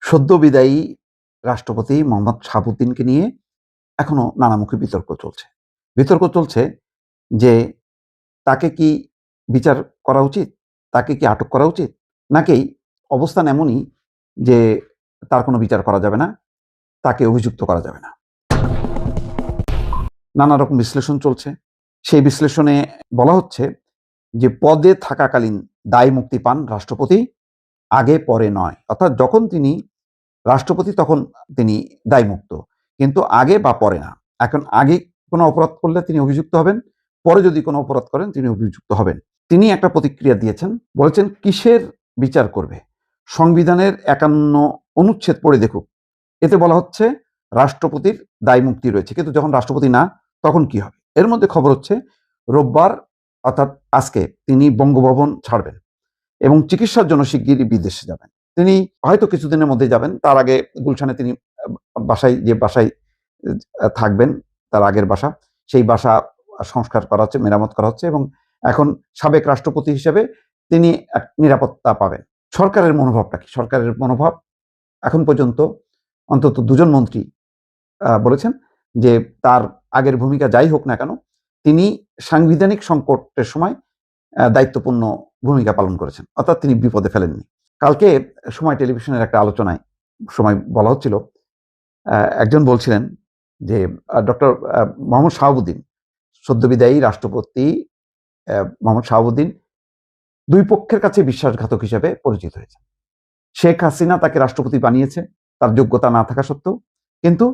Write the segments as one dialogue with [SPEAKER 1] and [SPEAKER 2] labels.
[SPEAKER 1] সদ্য বিদায়ী রাষ্ট্রপতি মোহাম্মদ শাহাবুদ্দিনকে নিয়ে এখনো নানামুখী বিতর্ক চলছে। বিতর্ক চলছে যে তাকে কি বিচার করা উচিত? তাকে কি আটক করা উচিত? নাকি অবস্থান এমনই যে তার কোনো বিচার করা যাবে না, তাকে অভিযুক্ত করা যাবে না। নানা রকম বিশ্লেষণ চলছে। সেই বিশ্লেষণে বলা হচ্ছে যে পদে থাকাকালীন দায় মুক্তি পান রাষ্ট্রপতি, আগে পরে নয়। অর্থাৎ যখন তিনি রাষ্ট্রপতি তখন তিনি দায়মুক্ত, কিন্তু আগে বা পরে না। এখন আগে কোনো অপরাধ করলে তিনি অভিযুক্ত হবেন, পরে যদি কোনো অপরাধ করেন তিনি অভিযুক্ত হবেন। তিনি একটা প্রতিক্রিয়া দিয়েছেন, বলেছেন কিসের বিচার করবে, সংবিধানের ৫১ অনুচ্ছেদ পড়ে দেখুক। এতে বলা হচ্ছে রাষ্ট্রপতির দায়মুক্তি রয়েছে, কিন্তু যখন রাষ্ট্রপতি না তখন কি হবে। এর মধ্যে খবর হচ্ছে রোববার অর্থাৎ আজকে তিনি বঙ্গভবন ছাড়বেন এবং চিকিৎসার জন্য শিগগিরই বিদেশে যাবেন। তিনি হয়তো কিছুদিনের মধ্যে যাবেন। তার আগে গুলশানে তিনি যে বাসায় থাকবেন, তার আগের বাসা, সেই বাসা সংস্কার করা হচ্ছে, মেরামত করা হচ্ছে এবং এখন সাবেক রাষ্ট্রপতি হিসেবে তিনি এক নিরাপত্তা পাবেন। সরকারের মনোভাবটা কি? সরকারের মনোভাব এখন পর্যন্ত অন্তত ২ জন মন্ত্রী বলেছেন যে তার আগের ভূমিকা যাই হোক না কেন, তিনি সাংবিধানিক সংকটের সময় দায়িত্বপূর্ণ ভূমিকা পালন করেছেন। অর্থাৎ তিনি বিপদে ফেলেননি। কালকে সময় টেলিভিশনের একটা আলোচনায় সময় বলা হচ্ছিল, একজন বলছিলেন যে ডক্টর মোহাম্মদ শাহাবুদ্দিন, সদ্য বিদায়ী রাষ্ট্রপতি মোহাম্মদ শাহাবুদ্দিন ২ পক্ষের কাছে বিশ্বাসঘাতক হিসেবে পরিচিত হয়েছেন। শেখ হাসিনা তাকে রাষ্ট্রপতি বানিয়েছে তার যোগ্যতা না থাকা সত্ত্বেও, কিন্তু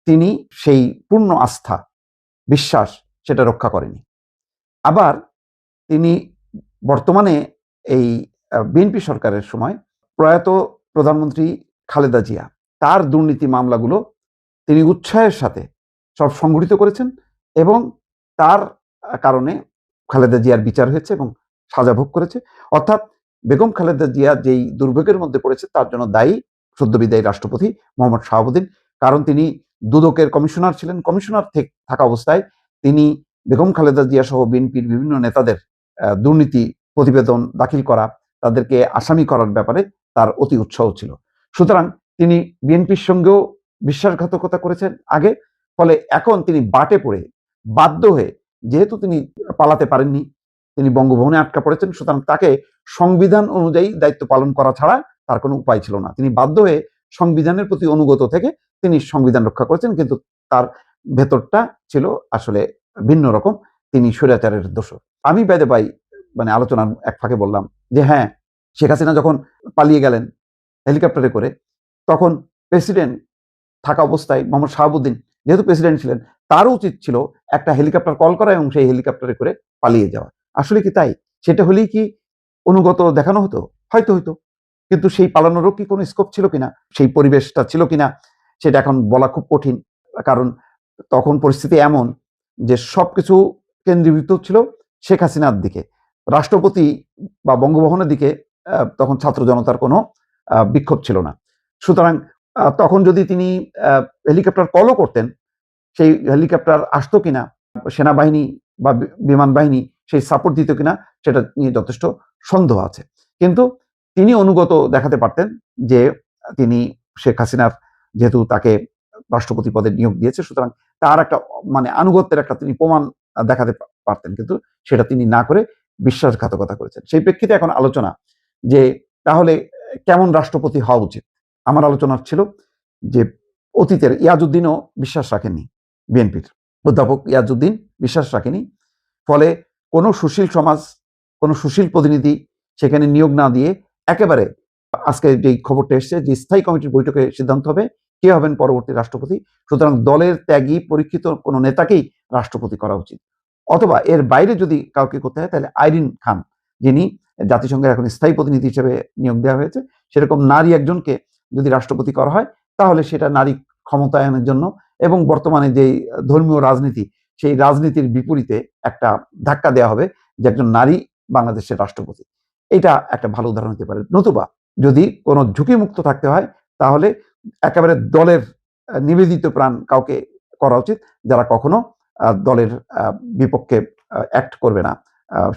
[SPEAKER 1] তিনি সেই পূর্ণ আস্থা, বিশ্বাস সেটা রক্ষা করেনি। আবার তিনি বর্তমানে এই বিএনপি সরকারের সময় প্রয়াত প্রধানমন্ত্রী খালেদা জিয়া তার দুর্নীতি মামলাগুলো তিনি উৎসাহের সাথে সব সংগঠিত করেছেন এবং তার কারণে খালেদা জিয়ার বিচার হয়েছে এবং সাজা ভোগ করেছে। অর্থাৎ বেগম খালেদা জিয়া যেই দুর্ভোগের মধ্যে পড়েছে তার জন্য দায়ী সদ্য বিদায়ী রাষ্ট্রপতি মোহাম্মদ শাহাবুদ্দিন। কারণ তিনি দুদকের কমিশনার ছিলেন। কমিশনার থাকা অবস্থায় তিনি বেগম খালেদা জিয়া সহ বিএনপির বিভিন্ন নেতাদের দুর্নীতি প্রতিবেদন দাখিল করা, তাদেরকে আসামি করার ব্যাপারে তার অতি উৎসাহ ছিল। সুতরাং তিনি বিএনপির সঙ্গেও বিশ্বাসঘাতকতা করেছেন আগে, ফলে এখন তিনি বাটে পড়ে বাধ্য হয়ে, যেহেতু তিনি পালাতে পারেননি, তিনি বঙ্গভবনে আটকা পড়েছেন, সুতরাং তাকে সংবিধান অনুযায়ী দায়িত্ব পালন করা ছাড়া তার কোনো উপায় ছিল না। তিনি বাধ্য হয়ে সংবিধানের প্রতি অনুগত থেকে তিনি সংবিধান রক্ষা করেছেন, কিন্তু তার ভেতরটা ছিল আসলে ভিন্ন রকম। তিনি স্বৈরাচারের দোষর। আমি বাইদে বাই মানে আলোচনার এক ফাঁকে বললাম যে হ্যাঁ, শেখ হাসিনা যখন পালিয়ে গেলেন হেলিকপ্টারে করে, তখন প্রেসিডেন্ট থাকা অবস্থায় মোহাম্মদ শাহাবুদ্দিন যেহেতু প্রেসিডেন্ট ছিলেন, তারও উচিত ছিল একটা হেলিকপ্টার কল করা এবং সেই হেলিকপ্টারে করে পালিয়ে যাওয়া। আসলে কি তাই? সেটা হলেই কি অনুগত দেখানো হতো? হয়তো হইতো, কিন্তু সেই পালানোরও কি কোনো স্কোপ ছিল কিনা, সেই পরিবেশটা ছিল কিনা, সেটা এখন বলা খুব কঠিন। কারণ তখন পরিস্থিতি এমন যে সবকিছু কেন্দ্রীভূত ছিল শেখ হাসিনার দিকে। রাষ্ট্রপতি বা বঙ্গভবনের দিকে তখন ছাত্র জনতার কোনো বিক্ষোভ ছিল না। সুতরাং তখন যদি তিনি হেলিকপ্টার কলও করতেন, সেই হেলিকপ্টার আসতো কিনা, সেনাবাহিনী বা বিমান বাহিনী সেই সাপোর্ট দিত কিনা, সেটা নিয়ে যথেষ্ট সন্দেহ আছে। কিন্তু তিনি অনুগত দেখাতে পারতেন যে তিনি শেখ হাসিনার, যেহেতু তাকে রাষ্ট্রপতি পদে নিয়োগ দিয়েছে, সুতরাং তার একটা মানে আনুগত্যের একটা তিনি প্রমাণ দেখাতে পারতেন, কিন্তু সেটা তিনি না করে বিশ্বাসঘাতকতা করেছেন। সেই প্রেক্ষিতে এখন আলোচনা যে তাহলে কেমন রাষ্ট্রপতি হওয়া উচিত। আমার আলোচনা ছিল যে অতীতের ইয়াজউদ্দিনও বিশ্বাস রাখেননি, বিএনপির অধ্যাপক ইয়াজউদ্দিন বিশ্বাস রাখেনি, ফলে কোনো সুশীল সমাজ, কোনো সুশীল প্রতিনিধি সেখানে নিয়োগ না দিয়ে একেবারে আজকে যে খবরটা এসছে যে স্থায়ী কমিটির বৈঠকে সিদ্ধান্ত হবে কে হবেন পরবর্তী রাষ্ট্রপতি। সুতরাং দলের ত্যাগী পরীক্ষিত কোনো নেতাকেই রাষ্ট্রপতি করা উচিত, অথবা এর বাইরে যদি কাউকে করতে হয় তাহলে আইরিন খান, যিনি জাতিসংঘের এখন স্থায়ী প্রতিনিধি হিসেবে নিয়োগ দেওয়া হয়েছে, সেরকম নারী একজনকে যদি রাষ্ট্রপতি করা হয় তাহলে সেটা নারী ক্ষমতায়নের জন্য এবং বর্তমানে যে ধর্মীয় রাজনীতি, সেই রাজনীতির বিপরীতে একটা ধাক্কা দেওয়া হবে যে একজন নারী বাংলাদেশের রাষ্ট্রপতি। এটা একটা ভালো উদাহরণ হতে পারে। নতুবা যদি কোনো ঝুঁকিমুক্ত থাকতে হয় তাহলে একেবারে দলের নিবেদিত প্রাণ কাউকে করা উচিত, যারা কখনো দলের বিপক্ষে অ্যাক্ট করবে না।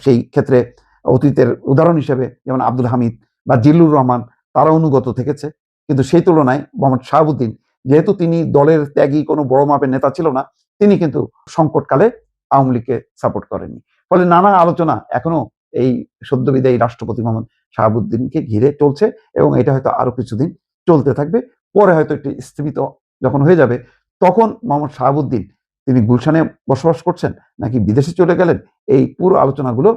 [SPEAKER 1] সেই ক্ষেত্রে অতীতের উদাহরণ হিসেবে যেমন আব্দুল হামিদ বা জিল্লুর রহমান, তারা অনুগত থেকেছে কিন্তু সেই তুলনায় মোহাম্মদ শাহাবুদ্দিন, যেহেতু তিনি দলের ত্যাগী কোনো বড় মাপের নেতা ছিল না, তিনি কিন্তু সংকটকালে আওয়ামী লীগকে সাপোর্ট করেননি। ফলে নানা আলোচনা এখনো এই সদ্যবিদায়ী রাষ্ট্রপতি মোহাম্মদ শাহাবুদ্দিনকে ঘিরে চলছে এবং এটা হয়তো আরো কিছুদিন চলতে থাকবে। পরে হয়তো একটি স্থিমিত যখন হয়ে যাবে, তখন মোহাম্মদ শাহাবুদ্দিন তিনি গুলশানে বসবাস করছেন নাকি বিদেশে চলে গেলেন, এই পুরো আলোচনাগুলো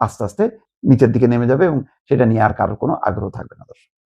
[SPEAKER 1] আস্তে আস্তে নিচের দিকে নেমে যাবে এবং সেটা নিয়ে আর কারোর কোনো আগ্রহ থাকবে না। দর্শক।